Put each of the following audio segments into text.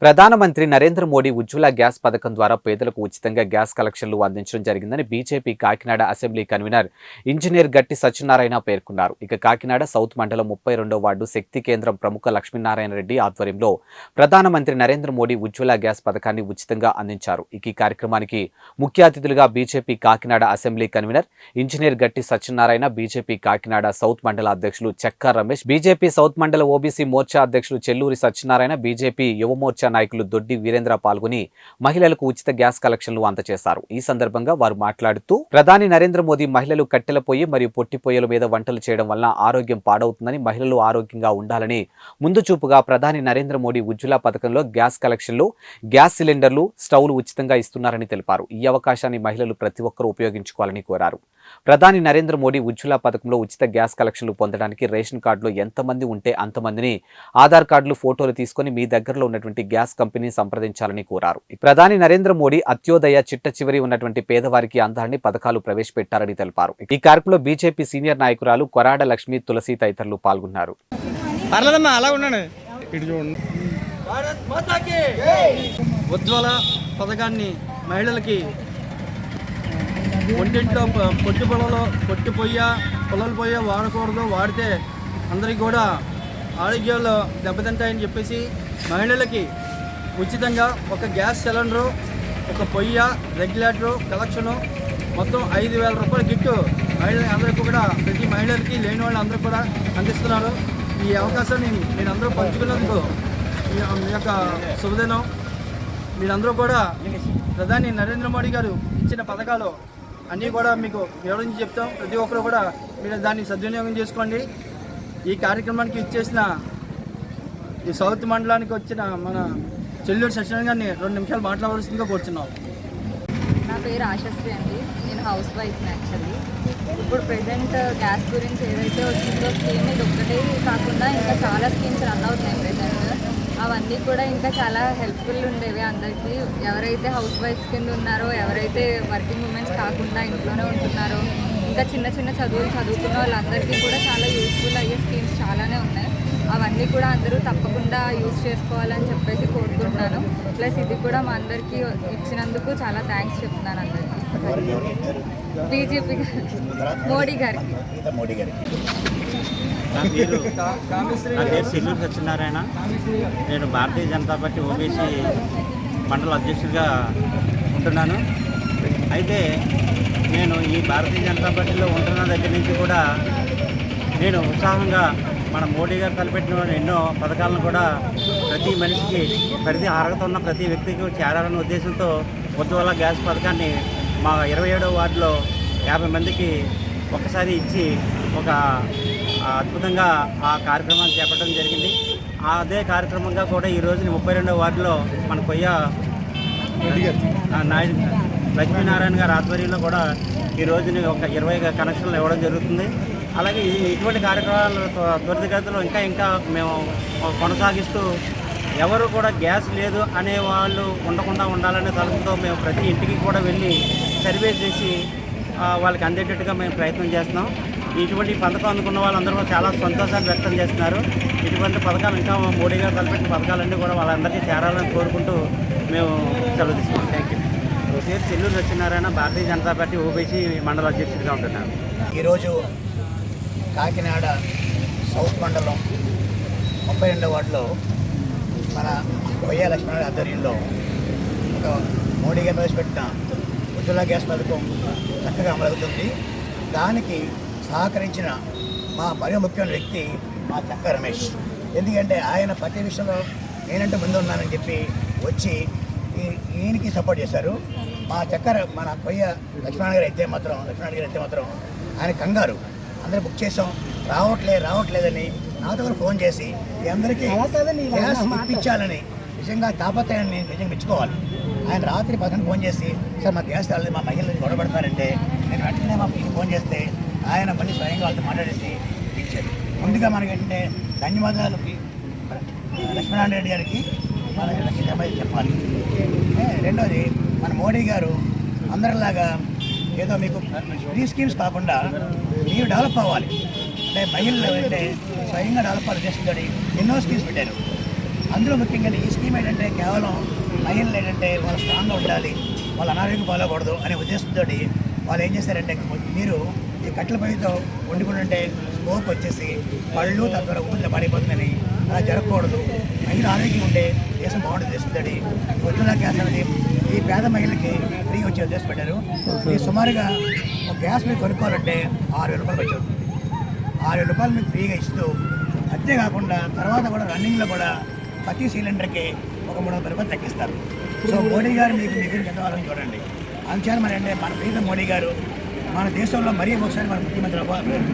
ప్రధానమంత్రి నరేంద్ర మోడీ ఉజ్వల గ్యాస్ పథకం ద్వారా పేదలకు ఉచితంగా గ్యాస్ కలెక్షన్లు అందించడం జరిగిందని BJP Kakinada assembly convener engineer గట్టి సత్యనారాయణ పేర్కొన్నారు. ఇక కాకినాడ సౌత్ మండలం 32వ వార్డు శక్తి కేంద్రం ప్రముఖ లక్ష్మీనారాయణ రెడ్డి ఆధ్వర్యంలో ప్రధానమంత్రి నరేంద్ర మోడీ ఉజ్వల గ్యాస్ పథకాన్ని ఉచితంగా అందించారు. ఈ కార్యక్రమానికి ముఖ్య అతిథులుగా BJP Kakinada assembly convener engineer గట్టి సత్యనారాయణ, బీజేపీ కాకినాడ సౌత్ మండల అధ్యక్షులు చెక్కా రమేష్, బీజేపీ సౌత్ మండల ఓబీసీ మోర్చా అధ్యక్షులు చెల్లూరి సత్యనారాయణ, బీజేపీ యువ మోర్చా నాయకులు దొడ్డి వీరేంద్ర పాల్గొని మహిళలకు ఉచిత గ్యాస్ కలెక్షన్లు అందజేశారు. ఈ సందర్భంగా వారు మాట్లాడుతూ ప్రధాని నరేంద్ర మోదీ మహిళలు కట్టెల పొయ్యి మరియు పొట్టి పొయ్యల మీద వంటలు చేయడం వల్ల ఆరోగ్యం పాడవుతుందని, మహిళలు ఆరోగ్యంగా ఉండాలని ముందు చూపుగా ప్రధాని నరేంద్ర మోడీ ఉజ్వల పథకంలో గ్యాస్ కలెక్షన్లు, గ్యాస్ సిలిండర్లు, స్టవ్లు ఉచితంగా ఇస్తున్నారని తెలిపారు. ఈ అవకాశాన్ని మహిళలు ప్రతి ఒక్కరూ ఉపయోగించుకోవాలని కోరారు. ప్రధాని నరేంద్ర మోడీ ఉజ్వల పథకంలో ఉచిత గ్యాస్ కలెక్షన్లు పొందడానికి రేషన్ కార్డులో ఎంతమంది ఉంటే అంతమందిని ఆధార్ కార్డులు ఫోటోలు తీసుకుని మీ దగ్గరలో ఉన్నటువంటి గ్యాస్ కంపెనీ సంప్రదించాలని కోరారు. ప్రధాని నరేంద్ర మోడీ అత్యోదయ చిట్ట చివరి ఉన్నటువంటి పేదవారికి అందాన్ని పథకాలు ప్రవేశపెట్టారని తెలిపారు. ఈ కార్యక్రమంలో బీజేపీ సీనియర్ నాయకురాలు కొరాడ లక్ష్మి, తులసి తదితరులు పాల్గొన్నారు. ఉజ్వల పథకాన్ని మహిళలకి ఒంటింట్లో పొట్టి పొల్లల పొయ్య వాడకూడదు, వాడితే అందరికీ కూడా ఆరోగ్యాలు దెబ్బతింటాయని చెప్పేసి మహిళలకి ఉచితంగా ఒక గ్యాస్ సిలిండరు, ఒక పొయ్య, రెగ్యులేటరు కలెక్షను మొత్తం 5,000 రూపాయల గిఫ్ట్ అందరికీ కూడా, ప్రతి మహిళలకి లేని వాళ్ళందరూ కూడా అందిస్తున్నారు. ఈ అవకాశాన్ని మీరందరూ పంచుకున్నందుకు మీ యొక్క శుభదినం. మీరందరూ కూడా ప్రధాని నరేంద్ర మోడీ గారు ఇచ్చిన పథకాలు అన్నీ కూడా మీకు వివరించి చెప్తాం. ప్రతి ఒక్కరు కూడా మీరు దాన్ని సద్వినియోగం చేసుకోండి. ఈ కార్యక్రమానికి ఇచ్చేసిన ఈ సౌత్ మండలానికి వచ్చిన మన చెల్లూరు సత్యనారాయణ గారిని 2 నిమిషాలు మాట్లాడవలసిందిగా కోరుచున్నాం. నా పేరు ఆశశ్రీ అండి. నేను హౌస్ వైఫ్ని యాక్చువల్లీ. ఇప్పుడు ప్రజెంట్ గ్యాస్ గురించి ఏదైతే వచ్చిందో స్కీమ్ ఇది ఒక్కటే కాకుండా ఇంకా చాలా స్కీమ్స్ రన్ అవుతున్నాయి ప్రజెంట్. అవన్నీ కూడా ఇంకా చాలా హెల్ప్ఫుల్ ఉండేవి అందరికీ. ఎవరైతే హౌస్ వైఫ్స్ కింద ఉన్నారో, ఎవరైతే వర్కింగ్ ఉమెన్స్ కాకుండా ఇంట్లోనే ఉంటున్నారో, ఇంకా చిన్న చిన్న చదువులు చదువుకున్న వాళ్ళందరికీ కూడా చాలా యూస్ఫుల్ అయ్యే స్కీమ్స్ చాలానే ఉన్నాయి. అవన్నీ కూడా అందరూ తప్పకుండా యూజ్ చేసుకోవాలని చెప్పేసి కోరుకుంటున్నాను. ప్లస్ ఇది కూడా మా అందరికీ ఇచ్చినందుకు చాలా థ్యాంక్స్ చెప్తున్నాను అందరికీ. బీజేపీ మోడీ గారికి. నా పేరు చెల్లూరు సత్యనారాయణ. నేను భారతీయ జనతా పార్టీ ఓబీసీ మండల అధ్యక్షుడిగా ఉంటున్నాను. అయితే నేను ఈ భారతీయ జనతా పార్టీలో ఉంటున్న దగ్గర నుంచి కూడా నేను ఉత్సాహంగా మన మోడీ గారు తలపెట్టిన ఎన్నో పథకాలను కూడా ప్రతి మనిషికి, ప్రతి అర్హత ఉన్న ప్రతి వ్యక్తికి చేరాలనే ఉద్దేశంతో ఉజ్వల గ్యాస్ పథకాన్ని మా 27వ వార్డులో 50 మందికి ఒక్కసారి ఇచ్చి ఒక అద్భుతంగా ఆ కార్యక్రమాన్ని చేపట్టడం జరిగింది. అదే కార్యక్రమంగా కూడా ఈరోజు 32వ వార్డులో మన కొయ్య లక్ష్మీనారాయణ గారి ఆధ్వర్యంలో కూడా ఈ రోజుని ఒక 20 కనెక్షన్లు ఇవ్వడం జరుగుతుంది. అలాగే ఇటువంటి కార్యక్రమాలు త్వరితగతిలో ఇంకా మేము కొనసాగిస్తూ ఎవరు కూడా గ్యాస్ లేదు అనే వాళ్ళు ఉండకుండా ఉండాలనే తలంపుతో మేము ప్రతి ఇంటికి కూడా వెళ్ళి సర్వే చేసి వాళ్ళకి అందేటట్టుగా మేము ప్రయత్నం చేస్తున్నాం. ఇటువంటి పథకం అందుకున్న వాళ్ళందరూ చాలా సంతోషాన్ని వ్యక్తం చేస్తున్నారు. ఇటువంటి పథకాలు ఇంకా మోడీ గారు తలపెట్టిన పథకాలన్నీ కూడా వాళ్ళందరికీ చేరాలని కోరుకుంటూ మేము సెలవు తీసుకున్నాం. Thank you. పేరు చెల్లూరు సత్యనారాయణ, భారతీయ జనతా పార్టీ ఓబీసీ మండల అధ్యక్షుడిగా ఉంటున్నాను. ఈరోజు కాకినాడ సౌత్ మండలం 32వ వార్డులో మన కొయ్య లక్ష్మణ ఆధ్వర్యంలో ఒక మోడీ గారు ప్రవేశపెట్టిన ఉజ్వల గ్యాస్ పథకం చక్కగా అమలవుతుంది. దానికి సహకరించిన మా మరో ముఖ్యమైన వ్యక్తి మా చెక్కా రమేష్. ఎందుకంటే ఆయన ప్రతి విషయంలో నేనంటూ ముందు ఉన్నానని చెప్పి వచ్చి ఈయనకి సపోర్ట్ చేశారు. మన కొయ్య లక్ష్మణ గారు అయితే మాత్రం ఆయన కంగారు, అందరూ బుక్ చేసాం రావట్లేదని నాతో కూడా ఫోన్ చేసి మీ అందరికీ గ్యాస్ ఇప్పించాలని నిజంగా తాపత్రయాన్ని నిజంగా మెచ్చుకోవాలి. ఆయన రాత్రి 10 ఫోన్ చేసి, సార్ మా గ్యాస్ రాలేదు, మా మహిళలు గొడవపడతారంటే నేను వెంటనే మా ఫోన్ చేస్తే ఆయన మళ్ళీ స్వయంగా వాళ్ళతో మాట్లాడేసి ఇచ్చారు. ముందుగా మనకేంటంటే ధన్యవాదాలు లక్ష్మీనారాయణ రెడ్డి గారికి మన చెప్పాలి. రెండోది, మన మోడీ గారు అందరిలాగా ఏదో మీకు ఫ్రీ స్కీమ్స్ కాకుండా మీరు డెవలప్ అవ్వాలి అంటే మహిళలు అంటే స్వయంగా డెవలప్ అవ్వాలి ఉద్దేశంతో ఎన్నో స్కీమ్స్ పెట్టారు. అందులో ముఖ్యంగా ఈ స్కీమ్ ఏంటంటే కేవలం మహిళలు ఏంటంటే వాళ్ళు స్ట్రాంగ్గా ఉండాలి, వాళ్ళు అనారోగ్యం పాలకూడదు అనే ఉద్దేశంతో వాళ్ళు ఏం చేస్తారంటే మీరు ఈ కట్టెల పొయ్యితో వండుకుంటుంటే స్మోక్ వచ్చేసి పళ్ళు తద్వారా ఊపిరిలో పడిపోతుందని అలా జరగకూడదు, మహిళ ఆరోగ్యం ఉంటే దేశం బాగుంటుంది ఉద్దేశంతో ఉజ్వల గ్యాస్ అనేది ఈ పేద మహిళలకి ఫ్రీ వచ్చే ఉద్దేశం పెట్టారు. ఇది సుమారుగా ఒక గ్యాస్ మీరు కొనుక్కోవాలంటే 6,000 రూపాయలు వచ్చి అవుతుంది. 6,000 రూపాయలు మీకు ఫ్రీగా ఇస్తూ అంతేకాకుండా తర్వాత కూడా రన్నింగ్లో కూడా ప్రతి సిలిండర్కి ఒక 300 రూపాయలు తగ్గిస్తారు. సో మోడీ గారు మీకు మీ గురించి ఎంత వాళ్ళని చూడండి. అందుచేత మరి అంటే మన ప్రీతం మోడీ గారు మన దేశంలో మరీ ఒకసారి మన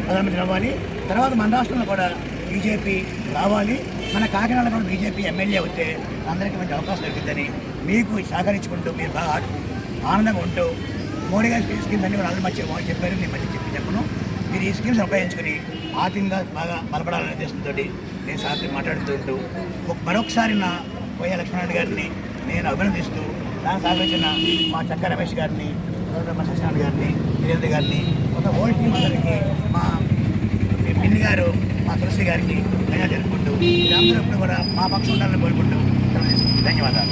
ప్రధానమంత్రి అవ్వాలి, తర్వాత మన రాష్ట్రంలో కూడా బీజేపీ రావాలి, మన కాకినాడలో కూడా బీజేపీ ఎమ్మెల్యే వస్తే అందరికీ మంచి అవకాశం దొరికిందని మీకు సహకరించుకుంటూ మీరు బాగా ఆనందంగా ఉంటూ మోడీ గారి స్కీమ్స్ అన్ని కూడా అందరూ మంచి చెప్పారు, నేను మళ్ళీ చెప్పను. మీరు ఈ స్కీమ్స్ ఉపయోగించుకుని ఆర్థికంగా బాగా బలపడాలనే ఉద్దేశంతో నేను సార్ మాట్లాడుతూ ఉంటూ మరొకసారి నా పోయే లక్ష్మణ్ గారిని నేను అభినందిస్తూ దానికి సహకరించిన మా చక్క రమేష్ గారిని, సత్యనారాయణ గారిని, వీరేంద్ర గారిని, ఒక హోల్ టీం అందరికీ, మా పిన్ని గారు, మా తులసి గారికి నేను తెలుపుకుంటూ మీరందరూ ఎప్పుడు కూడా మా పక్షం ఉండాలని కోరుకుంటూ ధన్యవాదాలు.